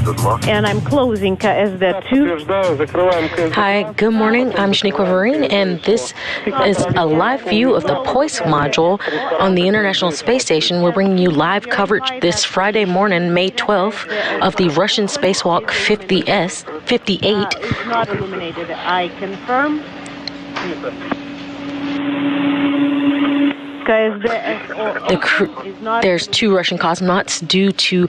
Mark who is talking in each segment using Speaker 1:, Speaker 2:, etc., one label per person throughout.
Speaker 1: And I'm closing KSD-2.
Speaker 2: Hi, good morning. I'm Shaniqua Marine, and this is a live view of the POISE module on the International Space Station. We're bringing you live coverage this Friday morning, May 12th, of the Russian Spacewalk 58.
Speaker 1: Not illuminated. I confirm.
Speaker 2: There's two Russian cosmonauts due to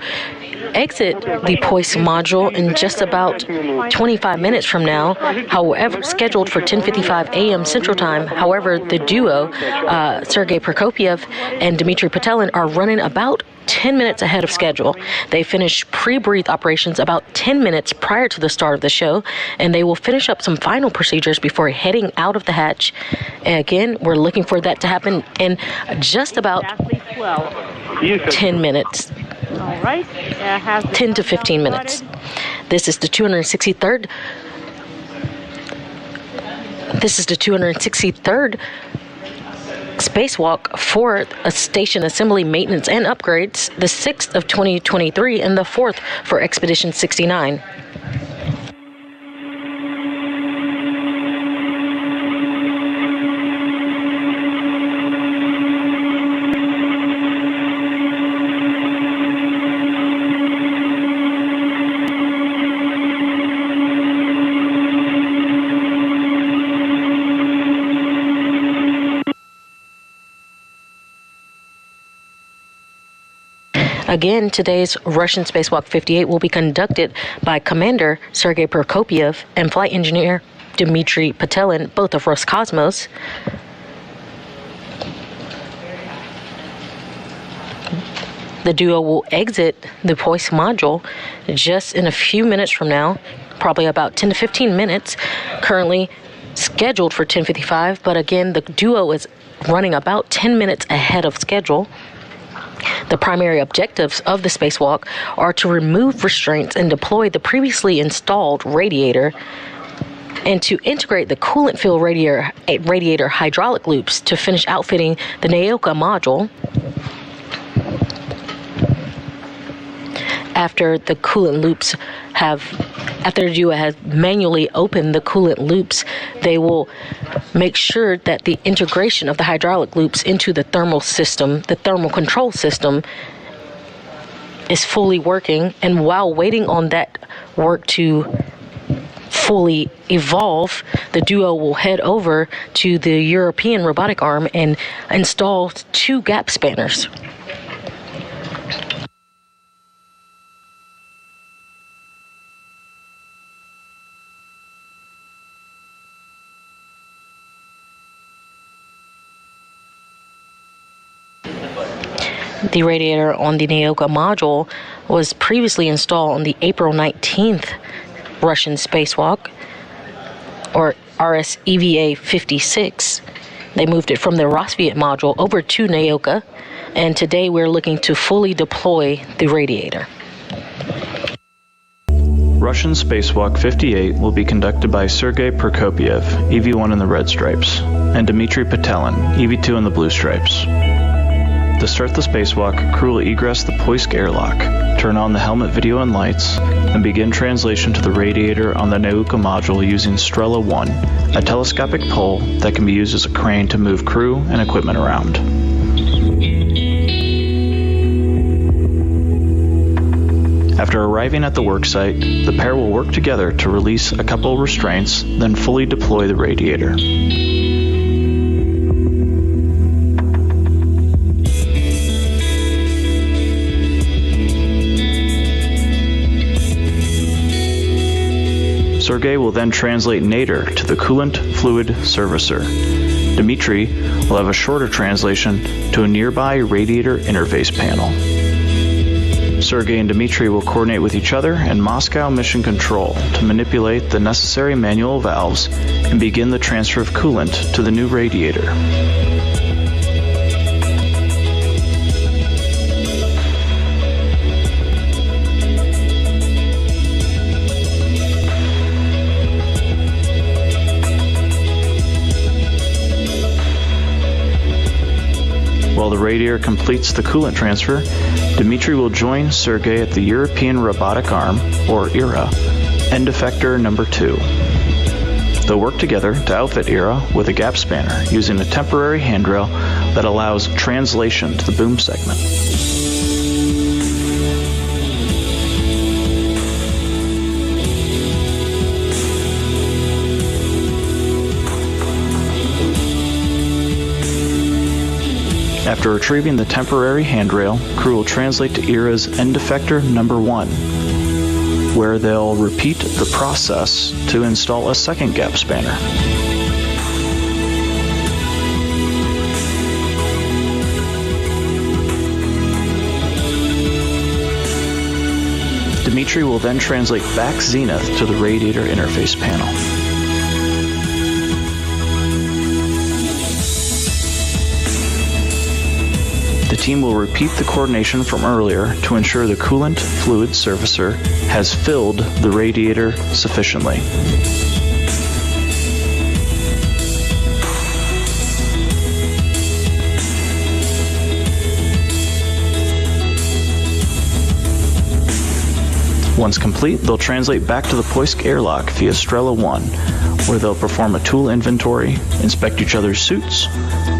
Speaker 2: exit the POISE module in just about 25 minutes from now, however, scheduled for 10:55 a.m. Central Time. However, the duo, Sergei Prokopyev and Dmitry Petelin, are running about 10 minutes ahead of schedule. They finished pre-breathe operations about 10 minutes prior to the start of the show, and they will finish up some final procedures before heading out of the hatch. Again, we're looking for that to happen in just about 10 minutes.
Speaker 1: All right.
Speaker 2: 10 to 15 minutes. This is the 263rd. Spacewalk for a station assembly, maintenance, and upgrades, the 6th of 2023, and the 4th for Expedition 69. Again, today's Russian Spacewalk 58 will be conducted by Commander Sergei Prokopyev and Flight Engineer Dmitry Petelin, both of Roscosmos. The duo will exit the POISE module just in a few minutes from now, probably about 10 to 15 minutes, currently scheduled for 10:55, but again, the duo is running about 10 minutes ahead of schedule. The primary objectives of the spacewalk are to remove restraints and deploy the previously installed radiator, and to integrate the coolant-filled radiator hydraulic loops to finish outfitting the Naoka module. After the duo has manually opened the coolant loops, they will make sure that the integration of the hydraulic loops into the thermal control system, is fully working. And while waiting on that work to fully evolve, the duo will head over to the European robotic arm and install 2 gap spanners. The radiator on the Naoka module was previously installed on the April 19th Russian Spacewalk, or RS-EVA 56. They moved it from the Rosviet module over to Naoka, and today we're looking to fully deploy the radiator.
Speaker 3: Russian Spacewalk 58 will be conducted by Sergei Prokopyev, EV1 in the red stripes, and Dmitry Petelin, EV2 in the blue stripes. To start the spacewalk, crew will egress the POISE airlock, turn on the helmet video and lights, and begin translation to the radiator on the Naoka module using Strela 1, a telescopic pole that can be used as a crane to move crew and equipment around. After arriving at the worksite, the pair will work together to release a couple restraints, then fully deploy the radiator. Sergei will then translate nadir to the coolant fluid servicer. Dmitry will have a shorter translation to a nearby radiator interface panel. Sergei and Dmitry will coordinate with each other and Moscow Mission Control to manipulate the necessary manual valves and begin the transfer of coolant to the new radiator. While While the radiator completes the coolant transfer, Dmitry will join Sergei at the European Robotic Arm, or ERA, end effector number 2. They'll work together to outfit ERA with a gap spanner using a temporary handrail that allows translation to the boom segment. After retrieving the temporary handrail, crew will translate to ERA's end effector number 1, where they'll repeat the process to install a second gap spanner. Dmitry will then translate back zenith to the radiator interface panel. The team will repeat the coordination from earlier to ensure the coolant fluid surfacer has filled the radiator sufficiently. Once complete, they'll translate back to the Poisk airlock via Strela 1, where they'll perform a tool inventory, inspect each other's suits,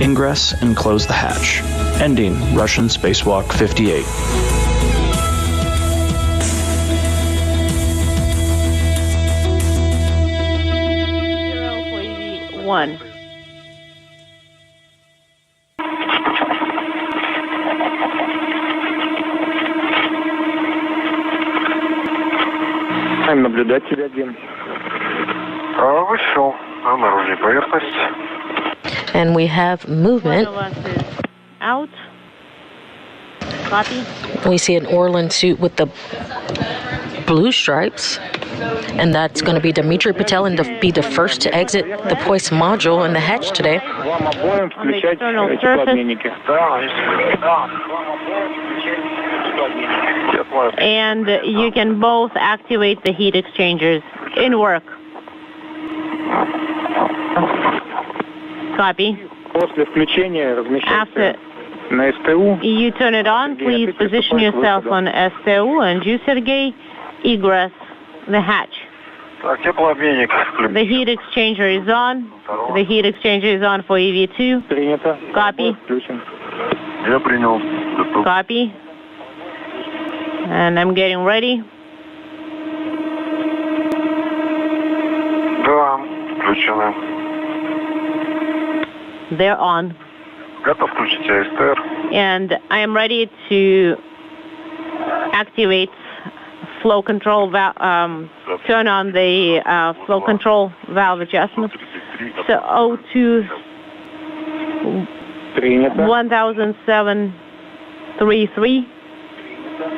Speaker 3: ingress, and close the hatch, ending Russian Spacewalk 58.
Speaker 1: One.
Speaker 4: Наблюдатель 1. Вышел на наружную поверхность.
Speaker 2: And we have movement.
Speaker 1: One of us is out. Copy.
Speaker 2: We see an Orlan suit with the blue stripes. And that's going to be Dmitry Petelin to be the first to exit the Poisk module in the hatch today.
Speaker 1: On the external surface. And you can both activate the heat exchangers in work. Copy. After you turn it on, please position yourself on STU and you, Sergei, egress the hatch. The heat exchanger is on. The heat exchanger is on for EV2. Copy. Copy. And I'm getting ready. They're on. And I am ready to activate flow control valve, turn on the flow control valve adjustment. So O2 1733.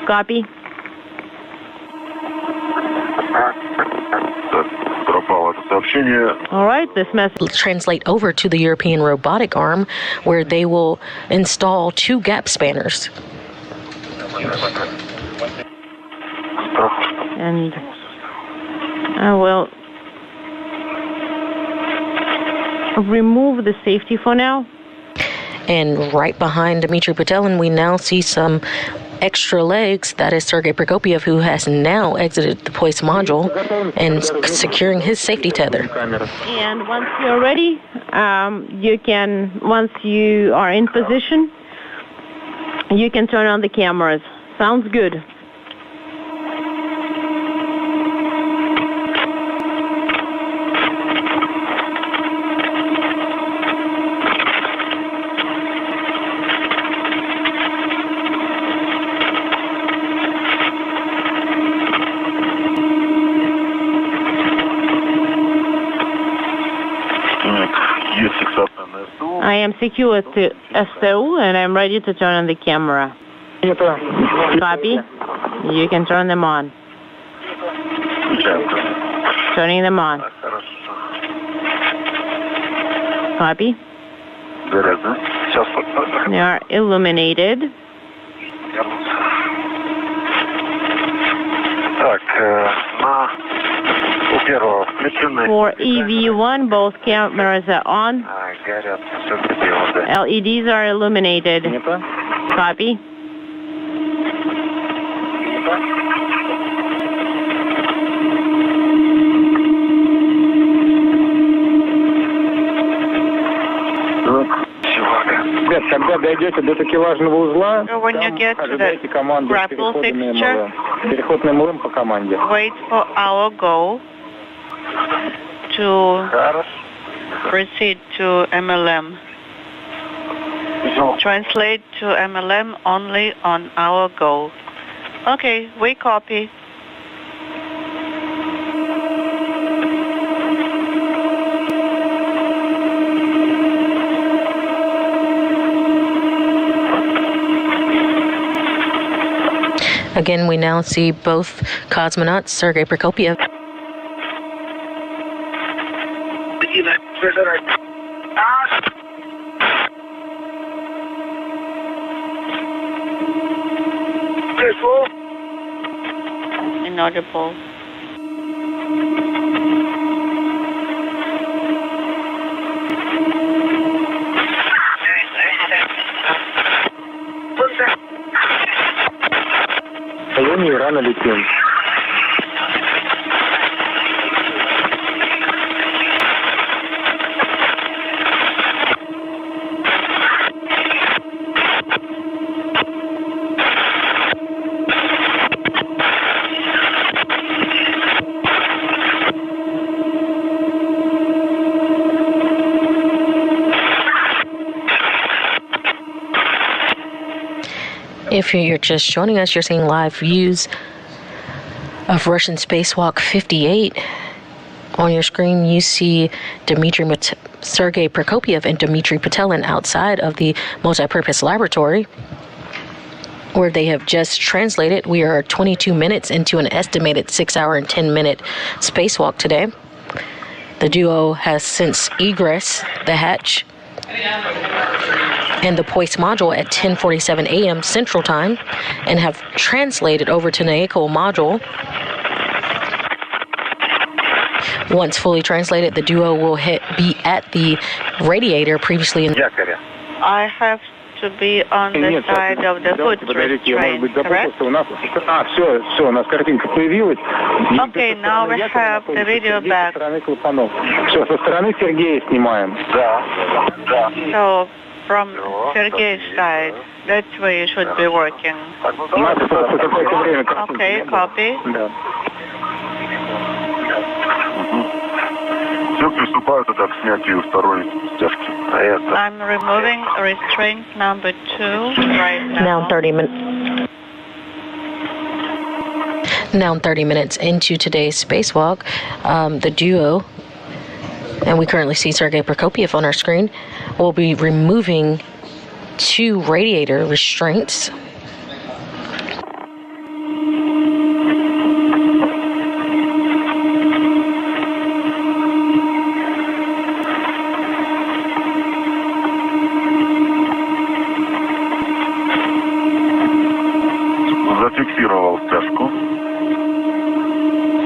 Speaker 1: Copy. All right, this message
Speaker 2: will translate over to the European robotic arm, where they will install 2 gap spanners.
Speaker 1: And I will remove the safety for now.
Speaker 2: And right behind Dmitry Petelin, we now see some extra legs. That is Sergei Prokopyev, who has now exited the Poisk module and securing his safety tether.
Speaker 1: And once you're ready, you can, once you are in position, you can turn on the cameras. Sounds good. I am secure to STU and I'm ready to turn on the camera. Copy. You can turn them on. Turning them on. Copy. They are illuminated.
Speaker 4: Так, у первого включен
Speaker 1: For EV1, both cameras are on. LEDs are illuminated. Copy.
Speaker 4: Когда дойдете до такелажного узла,
Speaker 5: when you get to the grapple fixture,
Speaker 4: переходный млын по команде.
Speaker 5: Wait for our go to proceed to MLM. Translate to MLM only on our go. Okay, we copy.
Speaker 2: Again, we now see both cosmonauts, Sergei Prokopyev.
Speaker 5: Inaudible.
Speaker 4: Состояние рано летим.
Speaker 2: If you're just joining us, you're seeing live views of Russian Spacewalk 58. On your screen, you see Sergei Prokopyev and Dmitry Petelin outside of the multipurpose laboratory, where they have just translated. We are 22 minutes into an estimated 6-hour and 10-minute spacewalk today. The duo has since egress the hatch and the Poise module at 10:47 a.m. Central Time and have translated over to the Echo module. Once fully translated, the duo will be at the radiator previously in...
Speaker 5: I have to be on the side of the foot restraint, correct? Okay, now we have the video back. So, from Sergei's side, that's where you should be working. Okay, copy. I'm removing restraint number 2 right now.
Speaker 2: Now 30 minutes into today's spacewalk, the duo, and we currently see Sergei Prokopyev on our screen, will be removing 2 radiator restraints.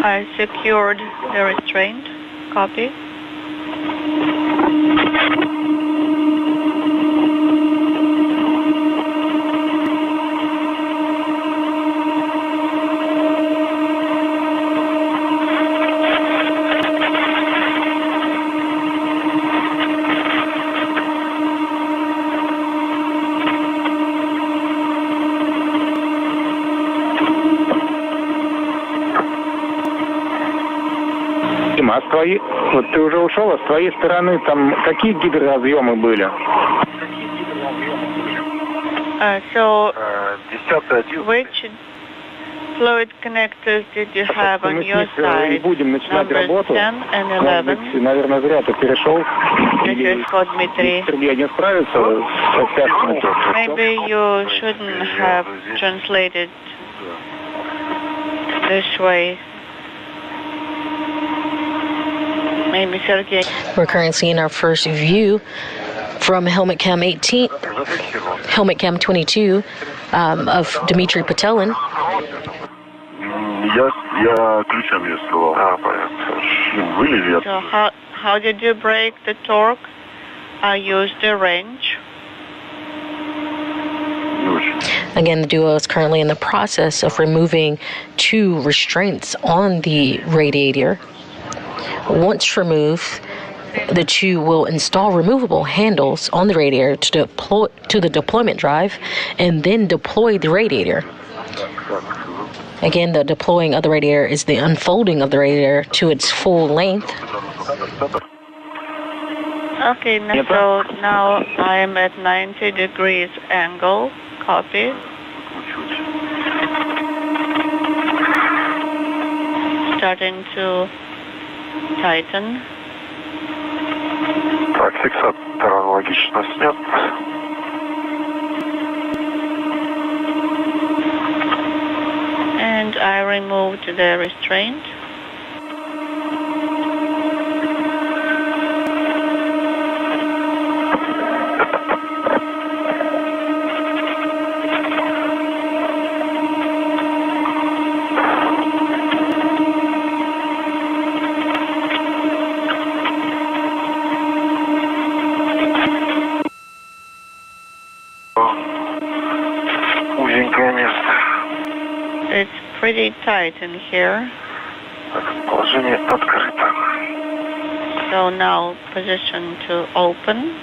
Speaker 5: I secured the restraint. Copy.
Speaker 4: А с твоей, вот ты уже ушел, а с твоей стороны там какие гидроразъемы были?
Speaker 5: So, which fluid connectors did you have on your side? Numbers 10 and 11.
Speaker 4: Наверное, зря ты перешел.
Speaker 5: This is for Dmitry.
Speaker 4: Сергей не справится с связками.
Speaker 5: Maybe you shouldn't have translated this way. Maybe Sergei.
Speaker 2: We're currently seeing our first view from helmet cam 22 of Dmitry Petelin.
Speaker 6: Я ключами искал. Понятно. Вылези.
Speaker 5: So how did you break the torque? I used the wrench.
Speaker 2: Again, the duo is currently in the process of removing 2 restraints on the radiator. Once removed, the 2 will install removable handles on the radiator to the deployment drive and then deploy the radiator. Again, the deploying of the radiator is the unfolding of the radiator to its full length.
Speaker 5: Okay, so now I'm at 90 degrees angle. Copy. Starting to tighten.
Speaker 6: Так, фиксатор аналогично снят.
Speaker 5: And I removed the restraint. It's pretty tight in here.
Speaker 6: Положение открыто.
Speaker 5: So now position to open.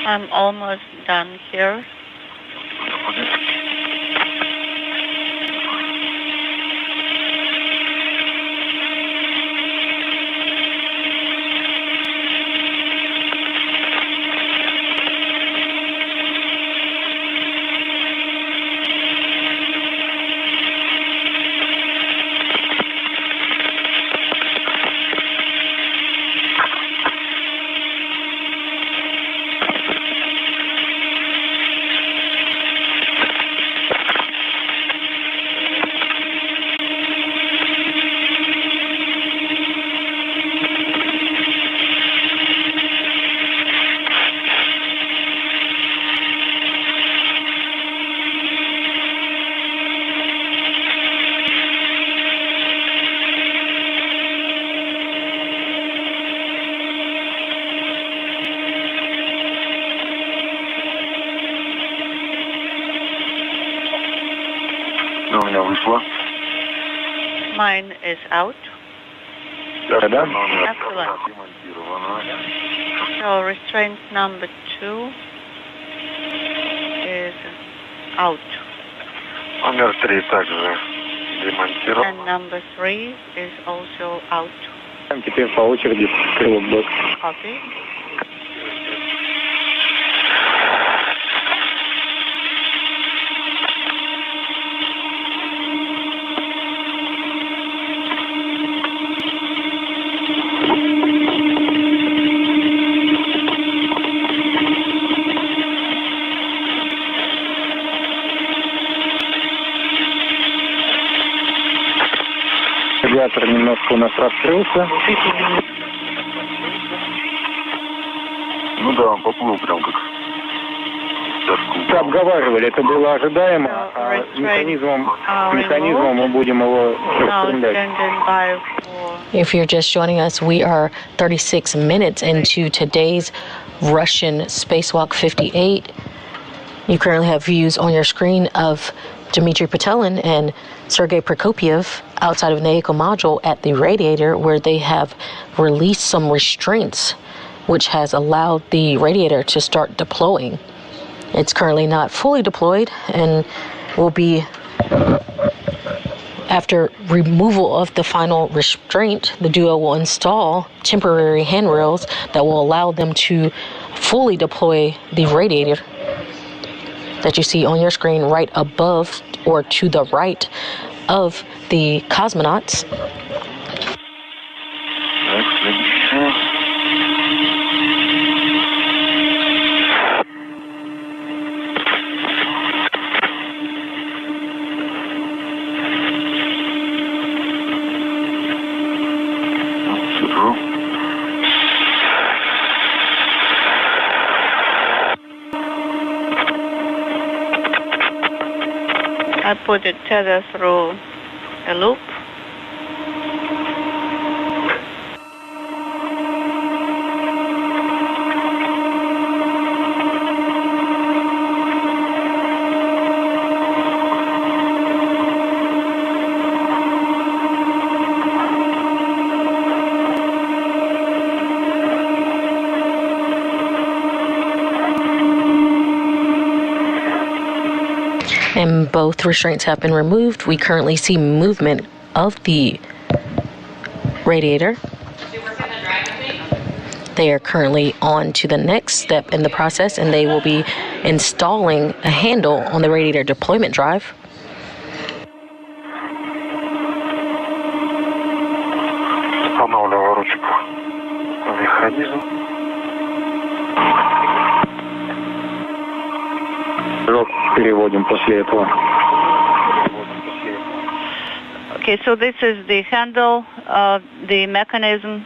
Speaker 5: I'm almost done here. Mine is out. Excellent. So restraint number 2 is out.
Speaker 6: Номер 3 также демонтирован.
Speaker 5: And number 3 is also out.
Speaker 4: Теперь по очереди крыло блок.
Speaker 5: Copy.
Speaker 4: Радиатор немножко у нас раскрылся.
Speaker 6: Ну да, он поплыл прям как...
Speaker 4: Обговаривали, это было ожидаемо, а механизмом мы будем его распрямлять.
Speaker 2: If you're just joining us, we are 36 minutes into today's Russian Spacewalk 58. You currently have views on your screen of Dmitry Petelin and Sergei Prokopyev outside of the vehicle module at the radiator, where they have released some restraints, which has allowed the radiator to start deploying. It's currently not fully deployed and will be, after removal of the final restraint, the duo will install temporary handrails that will allow them to fully deploy the radiator that you see on your screen right above or to the right of the cosmonauts.
Speaker 5: I put the tether through a loop.
Speaker 2: And both restraints have been removed. We currently see movement of the radiator. They are currently on to the next step in the process, and they will be installing a handle on the radiator deployment drive.
Speaker 6: Устанавливаю ручку в механизм.
Speaker 4: Переводим после этого.
Speaker 5: Okay, so this is the handle, the mechanism.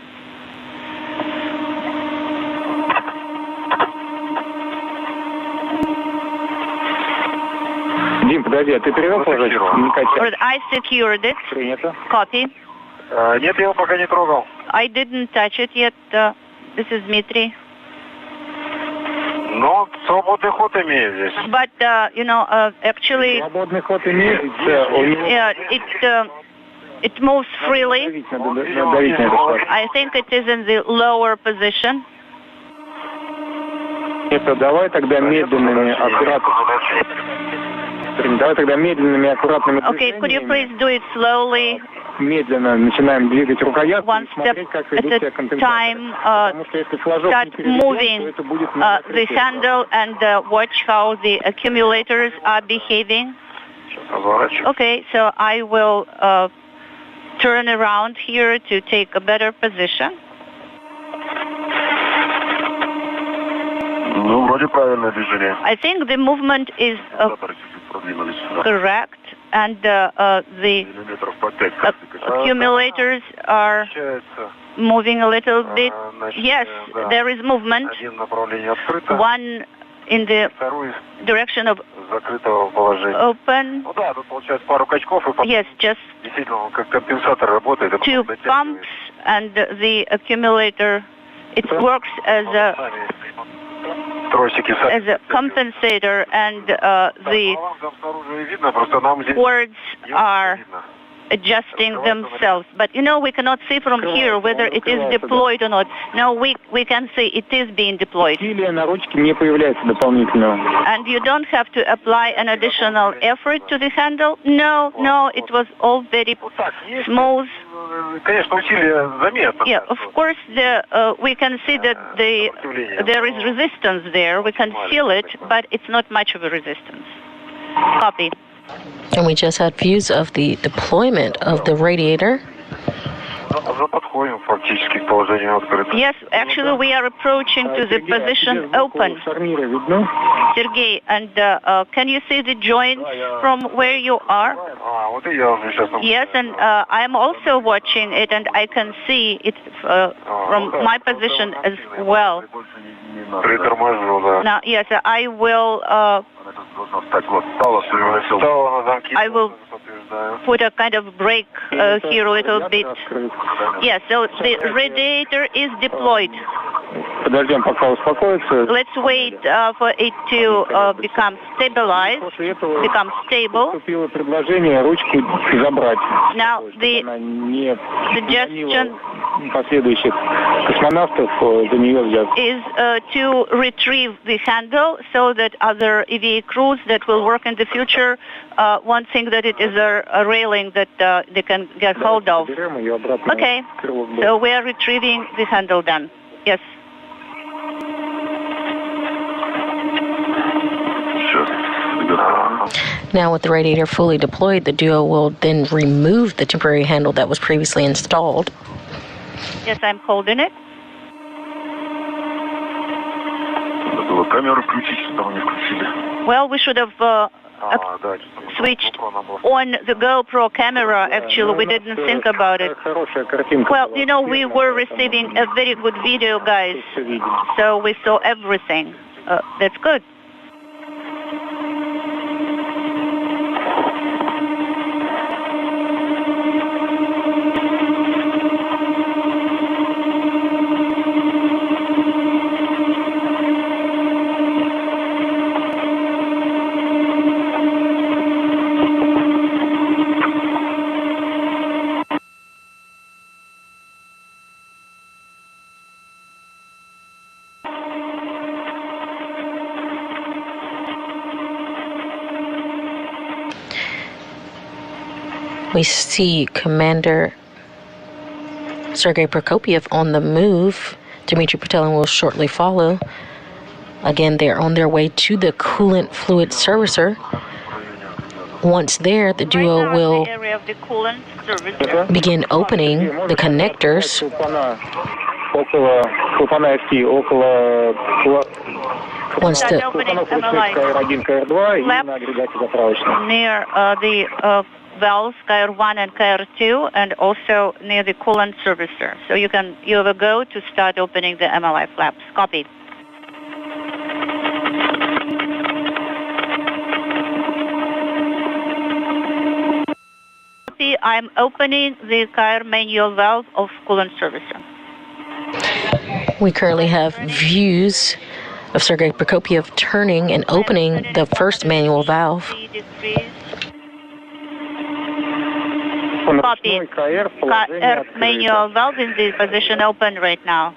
Speaker 4: Дим, подожди, а ты перевел, пожалуйста? Не качай.
Speaker 5: I secured it.
Speaker 4: Принято.
Speaker 5: Copy.
Speaker 6: Нет, я его пока не трогал.
Speaker 5: I didn't touch it yet. This is Dmitry.
Speaker 6: Но свободный ход имеет здесь.
Speaker 5: But, actually,
Speaker 4: Свободный ход имеется.
Speaker 5: it moves freely.
Speaker 4: Надавить на это.
Speaker 5: I think it is in the lower position.
Speaker 4: Это давай тогда медленными, аккуратными. Давай тогда медленными, аккуратными
Speaker 5: Okay, could you please do it slowly?
Speaker 4: Медленно начинаем двигать рукоятку
Speaker 5: One
Speaker 4: и смотреть, как ведут себя
Speaker 5: step
Speaker 4: компенсаторы.
Speaker 5: time,
Speaker 4: Потому что если флажок
Speaker 5: start
Speaker 4: не переведен,
Speaker 5: moving
Speaker 4: то это будет
Speaker 5: the handle and watch how the accumulators are behaving. Okay, so I will turn around here to take a better position.
Speaker 6: Ну, вроде правильное движение.
Speaker 5: I think the movement is correct, and the accumulators are moving a little bit. Yes, there is movement. One in the direction of open. Yes, just two pumps and the accumulator. It works as a compensator, and the cords are adjusting themselves. But we cannot see from here whether it is deployed or not. No, we can see it is being deployed. And you don't have to apply an additional effort to the handle? No, it was all very smooth. Yeah, of course, we can see that there is resistance there. We can feel it, but it's not much of a resistance. Copy.
Speaker 2: And we just had views of the deployment of the radiator.
Speaker 5: Yes, actually we are approaching to the position open. Sergei, and can you see the joints from where you are? Yes, and I am also watching it, and I can see it from my position as well. Now, yes, I will put a kind of brake here a little bit. Yes, so the radiator is deployed.
Speaker 4: подождем, пока успокоится.
Speaker 5: Let's wait for it to become stabilized, become stable.
Speaker 4: Поступило предложение ручку забрать.
Speaker 5: Now, the
Speaker 4: Она не
Speaker 5: suggestion
Speaker 4: последующих космонавтов за нее взяться.
Speaker 5: is to retrieve the handle so that other EVA crews that will work in the future won't think that it is a railing that they can get hold of.
Speaker 4: Берем ее обратно.
Speaker 5: Okay, so we are retrieving the handle then. Yes.
Speaker 2: Now, with the radiator fully deployed, the duo will then remove the temporary handle that was previously installed.
Speaker 5: Yes, I'm holding it. Well, we should have switched on the GoPro camera. Actually, we didn't think about it. Well, you know, we were receiving a very good video, guys, so we saw everything. That's good.
Speaker 2: We see Commander Sergei Prokopyev on the move. Dmitry Petelin will shortly follow. Again, they're on their way to the coolant fluid servicer. Once there, the duo will begin opening the connectors. Once the
Speaker 5: near the valves KR1 and KR2, and also near the coolant servicer. So you have a go to start opening the MLI flaps. Copy. Copy. I'm opening the KR manual valve of coolant servicer.
Speaker 2: We currently have views of Sergei Prokopyev turning and opening the first manual valve.
Speaker 5: Copy. KR manual valve in the position open right now.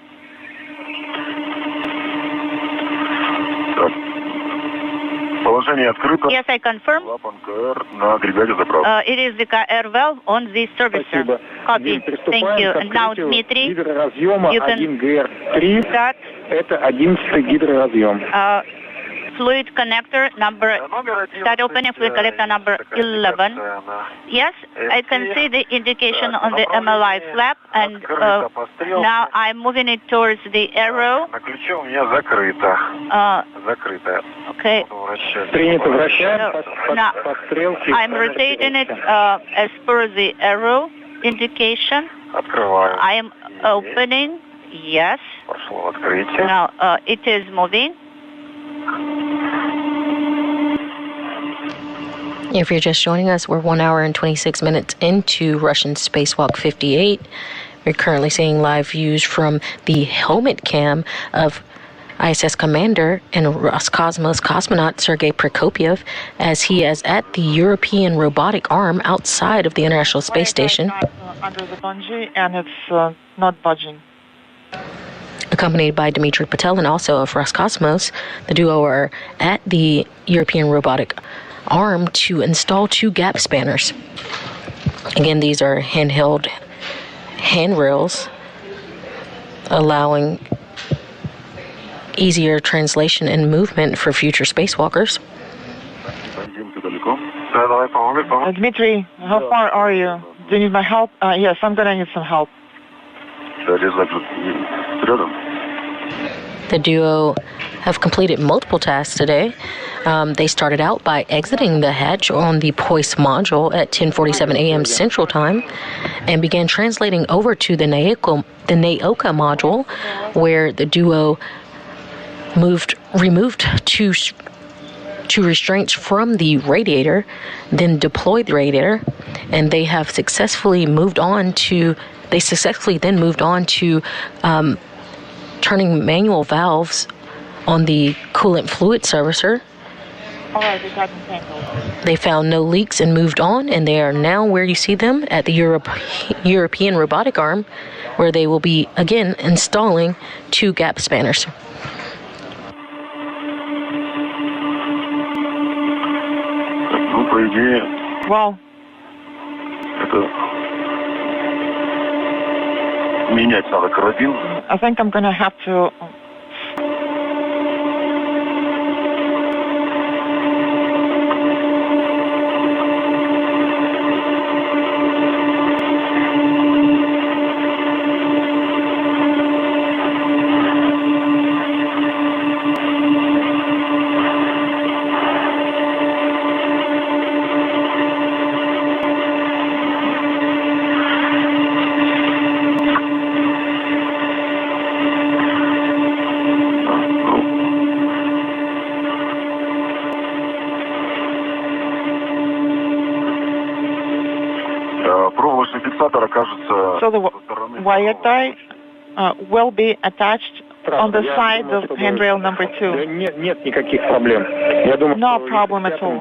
Speaker 5: Yes, I confirm. It is the KR valve on the servicer. Copy. Thank you. And now, Dmitry, you can start.
Speaker 4: Это 11-й гидроразъем.
Speaker 5: Fluid connector number, start opening fluid connector number 11. Yes, I can see the indication on the MLI flap, and now I'm moving it towards the arrow. Okay. Now, I'm rotating it as per the arrow indication. I am opening. Yes. Now, it is moving.
Speaker 2: If you're just joining us, we're 1 hour and 26 minutes into Russian Spacewalk 58. We're currently seeing live views from the helmet cam of ISS Commander and Roscosmos cosmonaut Sergei Prokopyev as he is at the European robotic arm outside of the International Space Station.
Speaker 7: Under the bungee, and it's not budging.
Speaker 2: Accompanied by Dmitry Petelin, also of Roscosmos, the duo are at the European robotic arm to install 2 gap spanners. Again, these are handheld handrails, allowing easier translation and movement for future spacewalkers.
Speaker 7: Dmitry, how far are you? Do you need my help? Yes, I'm going to need some help.
Speaker 2: The duo have completed multiple tasks today. They started out by exiting the hatch on the Poise module at 10:47 a.m. Central Time and began translating over to the Naoka module, where the duo removed two restraints from the radiator, then deployed the radiator, and they have successfully moved on to turning manual valves on the coolant fluid servicer.
Speaker 7: All right, we got them tangled.
Speaker 2: They found no leaks and moved on, and they are now where you see them at the European robotic arm, where they will be again installing 2 gap spanners.
Speaker 7: Well, I think I'm going to have to. So the wire tie will be attached on the side of handrail number 2. No problem at all.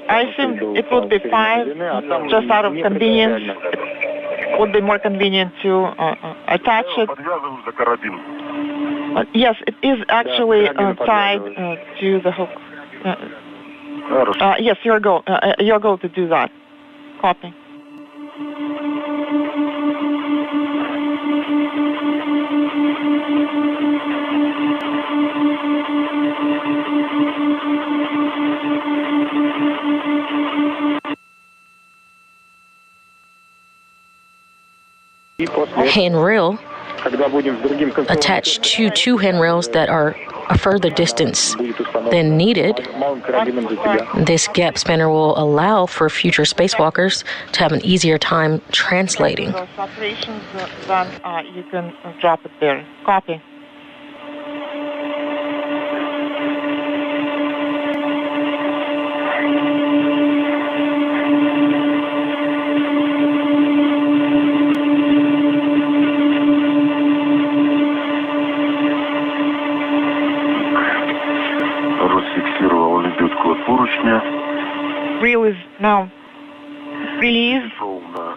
Speaker 7: I assume it would be 5, just out of convenience. It would be more convenient to attach it. Yes, it is actually tied to the hook. Yes, you're go to do that. Copy.
Speaker 2: Handrail attached to 2 handrails that are a further distance than needed. This gap spanner will allow for future spacewalkers to have an easier time translating.
Speaker 7: Then you can drop it there. Copy. Reel is now released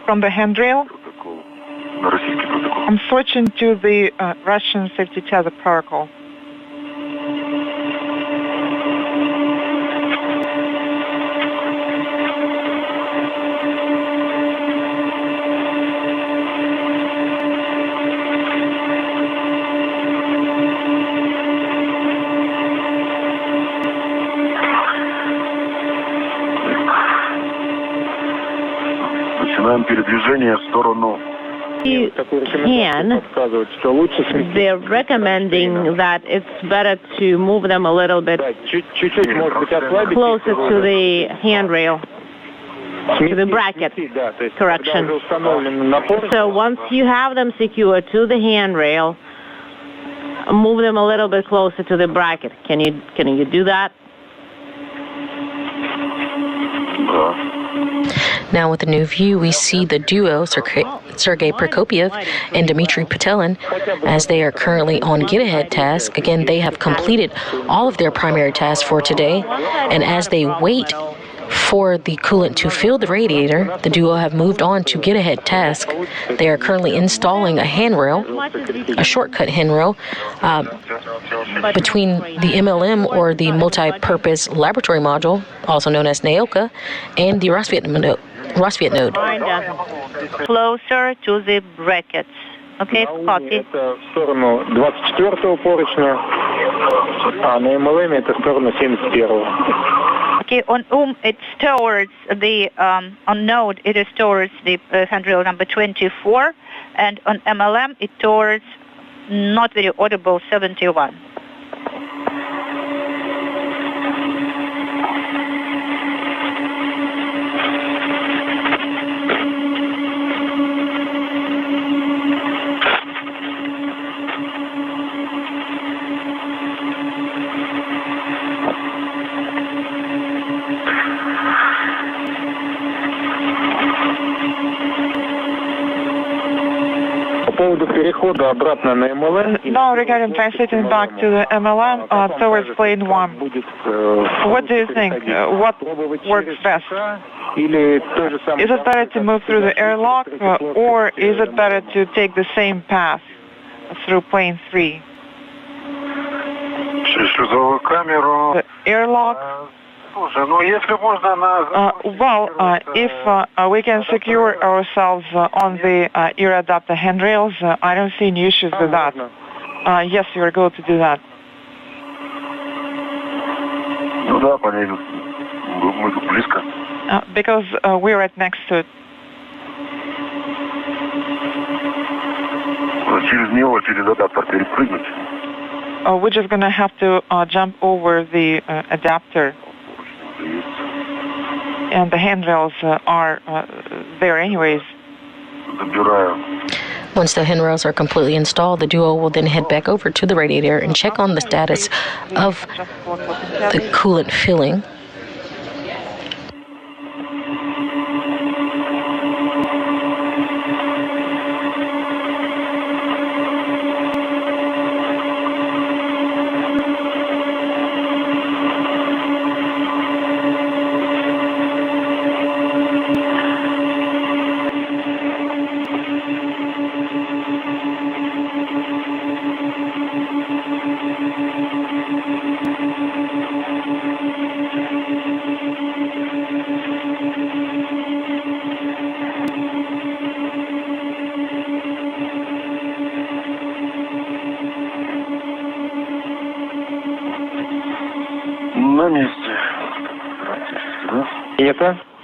Speaker 7: from the handrail. I'm switching to the Russian safety tether protocol.
Speaker 1: You can. They're recommending that it's better to move them a little bit closer to the handrail, to the bracket. Correction. So once you have them secured to the handrail, move them a little bit closer to the bracket. Can you do that?
Speaker 2: Now with the new view, we see the duo, Sergei Prokopyev and Dmitry Petelin, as they are currently on get-ahead task. Again, they have completed all of their primary tasks for today, and as they wait for the coolant to fill the radiator, the duo have moved on to get-ahead task. They are currently installing a handrail, a shortcut handrail, between the MLM, or the multi-purpose laboratory module, also known as NAOKA, and the Rassvet node.
Speaker 5: Closer to the brackets. Okay, copy.
Speaker 4: Это в сторону 24-го поручня, а на MLM это в сторону 71-го.
Speaker 5: Okay, on it's towards the on node it is towards the handrail number 24, and on MLM it towards not very audible 71.
Speaker 7: Now regarding transiting back to the MLM towards plane 1, what do you think? What works best? Is it better to move through the airlock or is it better to take the same path through plane 3? The airlock? If we can secure ourselves on the ear adapter handrails, I don't see any issues with that. Yes, you are going to do that. Because we're right next to it. We're just going to have to jump over the adapter. And the handrails are there anyways.
Speaker 2: Once the handrails are completely installed, the duo will then head back over to the radiator and check on the status of the coolant filling.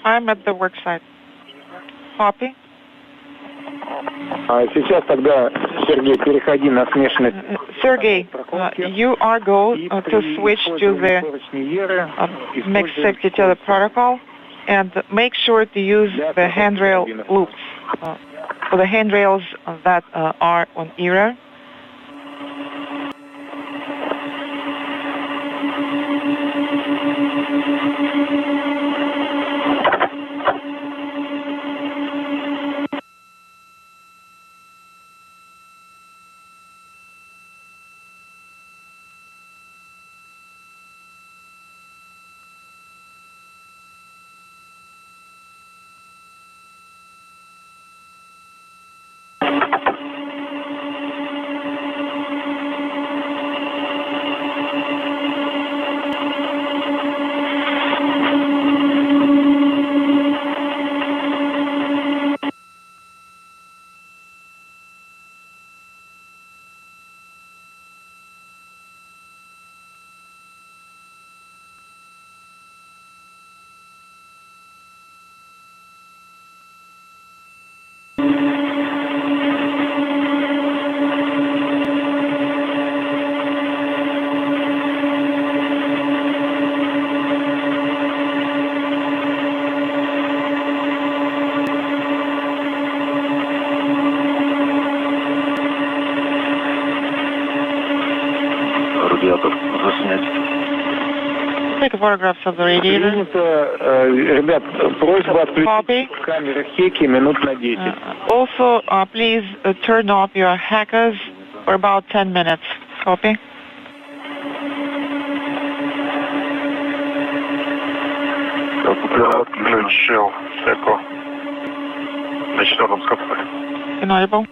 Speaker 7: I'm at the workside. Copy. Sergey, you are going to switch to the mixed safety tether protocol and make sure to use the handrail loops for the handrails that are on ERA. Take photographs of the radiator. Copy. Also, please turn off your hackers for about 10 minutes. Copy. Inaudible.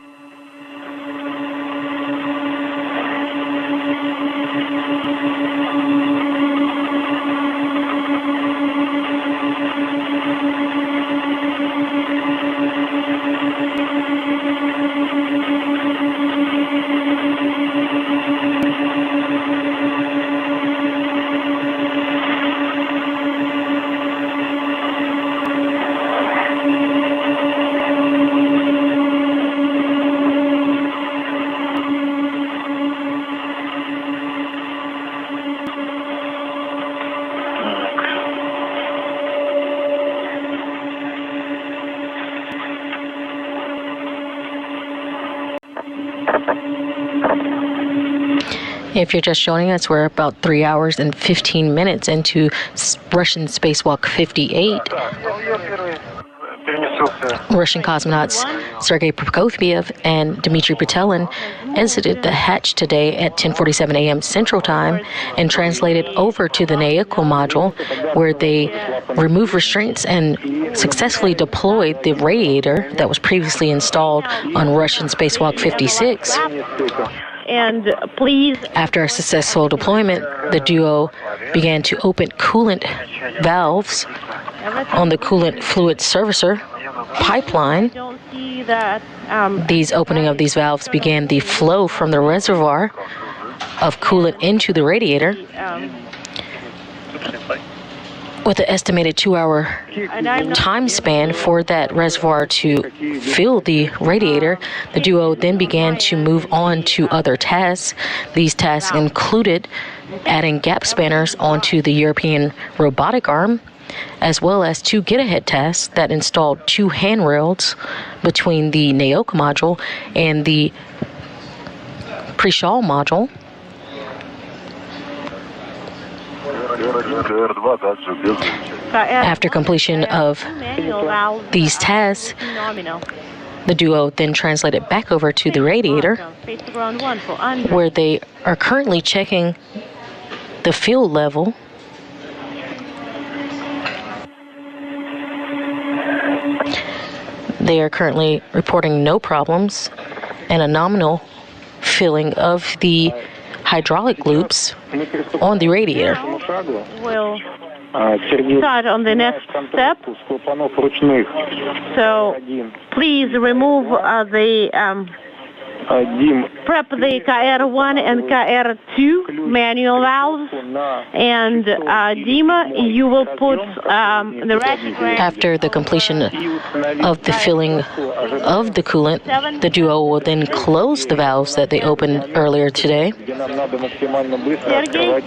Speaker 2: If you're just joining us, we're about 3 hours and 15 minutes into Russian Spacewalk 58. Russian cosmonauts Sergei Prokopyev and Dmitry Petelin exited the hatch today at 10:47 a.m. Central Time and translated over to the Naoko module, where they removed restraints and successfully deployed the radiator that was previously installed on Russian Spacewalk 56.
Speaker 1: And please,
Speaker 2: after a successful deployment, the duo began to open coolant valves on the coolant fluid servicer pipeline.
Speaker 1: don't see that.
Speaker 2: These opening of these valves began the flow from the reservoir of coolant into the radiator. With an estimated 2-hour time span for that reservoir to fill the radiator, the duo then began to move on to other tasks. These tasks included adding gap spanners onto the European robotic arm, as well as 2 get-ahead tasks that installed 2 handrails between the Naoko module and the Prishal module. After completion of these tasks, the duo then translated back over to the radiator, where they are currently checking the fuel level. They are currently reporting no problems and a nominal filling of the hydraulic loops on the radiator.
Speaker 1: We'll start on the next step. So please remove prep the KR1 and KR2 manual valves, and Dima, you will put the ratchet.
Speaker 2: After the completion of the filling of the coolant, the duo will then close the valves that they opened earlier today,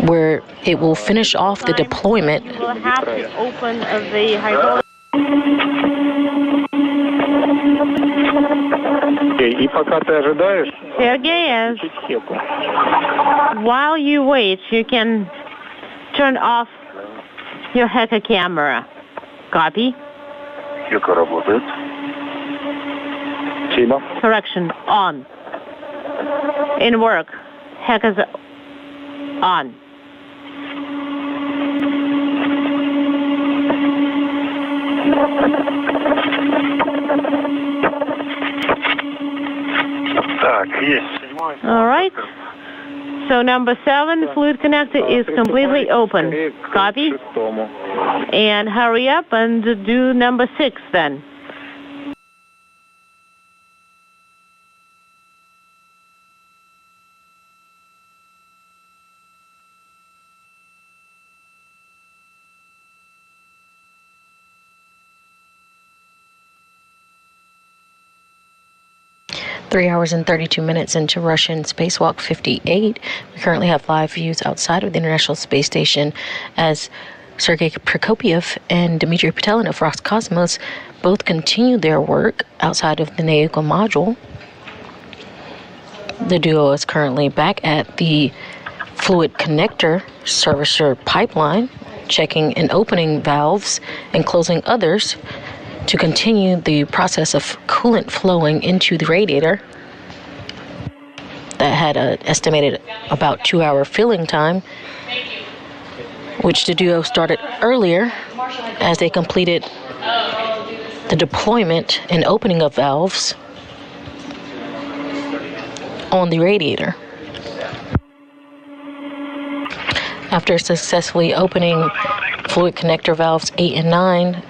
Speaker 2: where it will finish off the deployment.
Speaker 1: We'll have to open the hydraulic. Sergei, while you wait, you can turn off your hacker camera. Copy? Correction, on. In work. Hackers on. All right. So number 7, fluid connector is completely open. Copy? And hurry up and do number 6 then.
Speaker 2: Three hours and 32 minutes into Russian Spacewalk 58. We currently have live views outside of the International Space Station as Sergei Prokopyev and Dmitry Petelin of Roscosmos both continue their work outside of the Naoko module. The duo is currently back at the fluid connector servicer pipeline, checking and opening valves and closing others to continue the process of coolant flowing into the radiator that had an estimated about 2-hour filling time, which the duo started earlier as they completed the deployment and opening of valves on the radiator. After successfully opening fluid connector valves 8 and 9,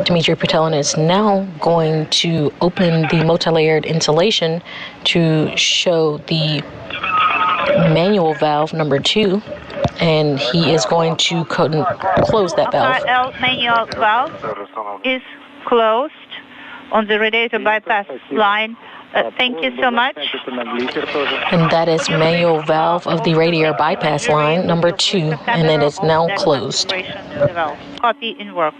Speaker 2: Dmitry Petelin is now going to open the multi-layered insulation to show the manual valve number 2, and he is going to close that valve.
Speaker 5: Manual valve is closed on the radiator bypass line. Thank you so much.
Speaker 2: And that is manual valve of the radiator bypass line number 2, and it is now closed.
Speaker 5: Copy in work.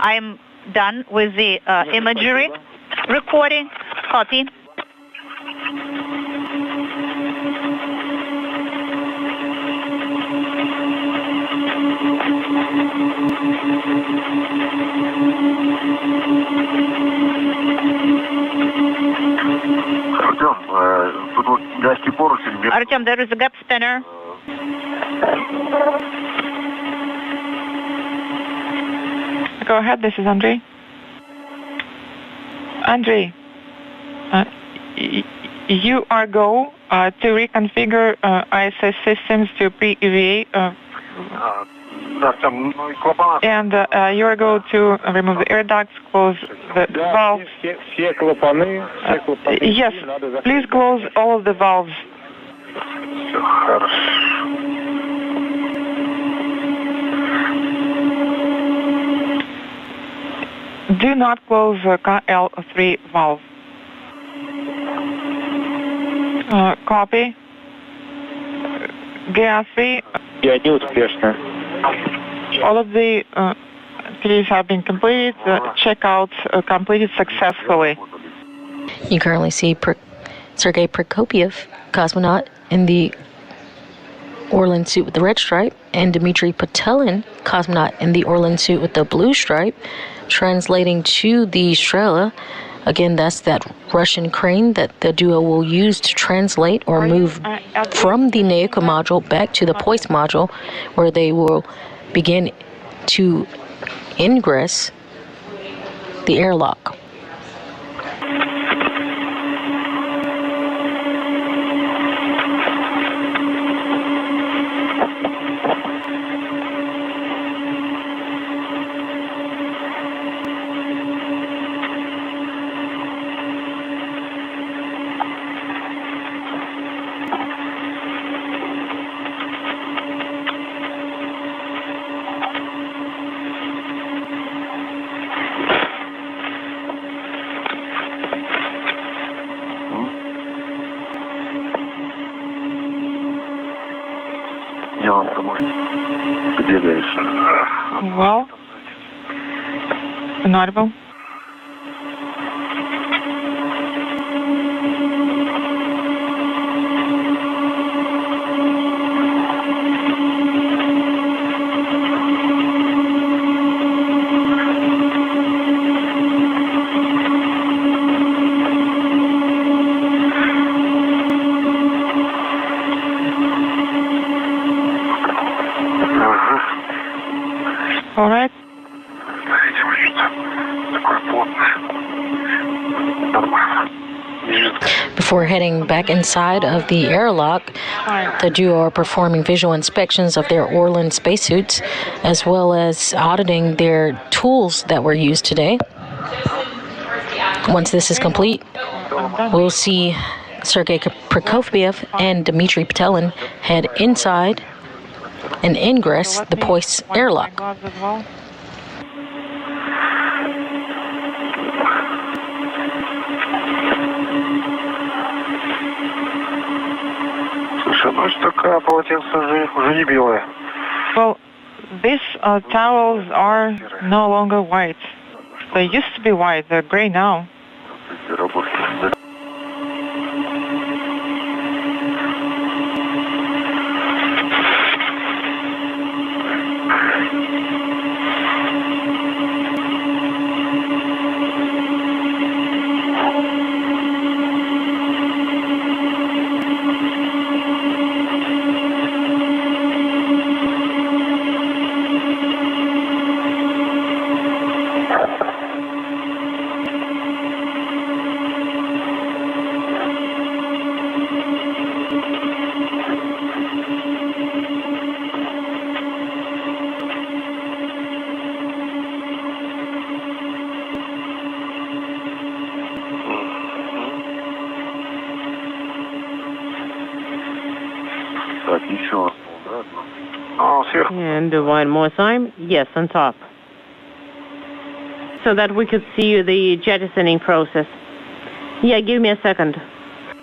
Speaker 5: I'm done with the imagery recording. Copy. Artyom, there is a gap spanner.
Speaker 7: Go ahead, this is Andrei. Andrei, you are go to reconfigure ISS systems to pre-EVA, and you are go to remove the air ducts, close the valves. Yes, please close all of the valves. Do not close the KL3 valve. Copy. GA3. All of the activities have been completed. Checkout completed successfully.
Speaker 2: You currently see Sergei Prokopyev, cosmonaut, in the Orlan suit with the red stripe, and Dmitry Petelin, cosmonaut, in the Orlan suit with the blue stripe, translating to the Strela. Again, that's that Russian crane that the duo will use to translate or move from the Nauka module back to the Poise module, where they will begin to ingress the airlock.
Speaker 7: Well, inaudible. All right.
Speaker 2: Before heading back inside of the airlock, the duo are performing visual inspections of their Orlan spacesuits, as well as auditing their tools that were used today. Once this is complete, we'll see Sergei Prokopyev and Dmitry Petelin head inside and ingress the Poise airlock.
Speaker 7: Well, these towels are no longer white. They used to be white, they're gray now.
Speaker 1: And one more time. Yes, on top. So that we could see the jettisoning process. Yeah, give me a second.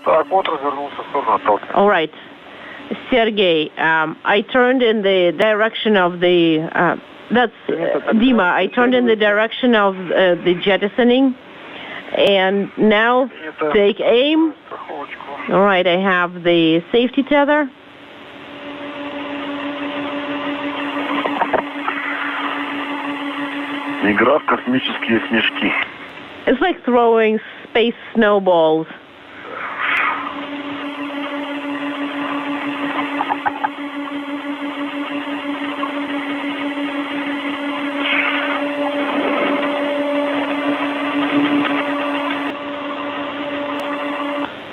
Speaker 1: All right. Sergei, I turned in the direction of the That's Dima. I turned in the direction of the jettisoning, and now take aim. All right, I have the safety tether.
Speaker 6: Игра в космические снежки.
Speaker 1: It's like throwing space snowballs.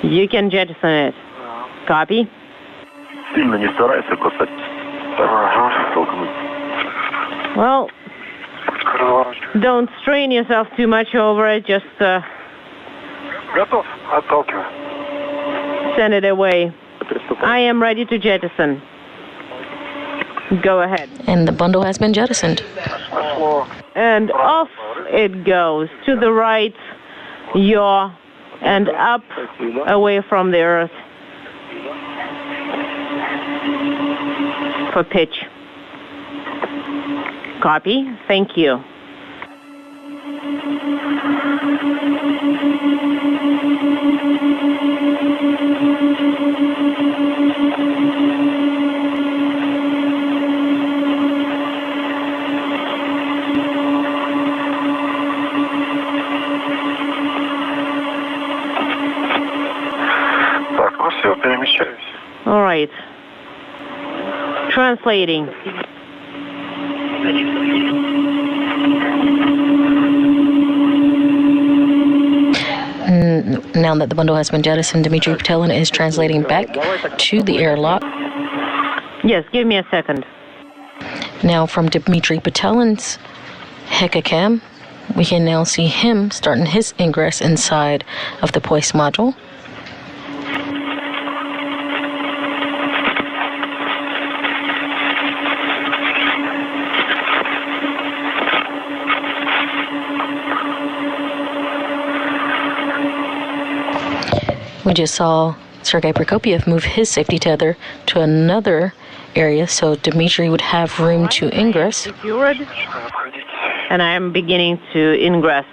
Speaker 1: You can jettison it. Copy?
Speaker 6: Сильно не старайся бросать.
Speaker 1: Well, don't strain yourself too much over it. Just
Speaker 6: Готов. Отталкивай.
Speaker 1: send it away. I am ready to jettison. Go ahead.
Speaker 2: And the bundle has been jettisoned.
Speaker 1: And off it goes. To the right, yaw, and up, away from the Earth. For pitch. Copy. Thank you.
Speaker 6: Так, ну все, перемещаюсь.
Speaker 1: All right. Translating.
Speaker 2: Now that the bundle has been jettisoned, Dmitry Petelin is translating back to the airlock.
Speaker 1: Yes, give me a second.
Speaker 2: Now from Dmitry Petelin's Hekacam, we can now see him starting his ingress inside of the Poise module. We just saw Sergei Prokopyev move his safety tether to another area, so Dmitry would have room to ingress.
Speaker 1: And I am beginning to ingress.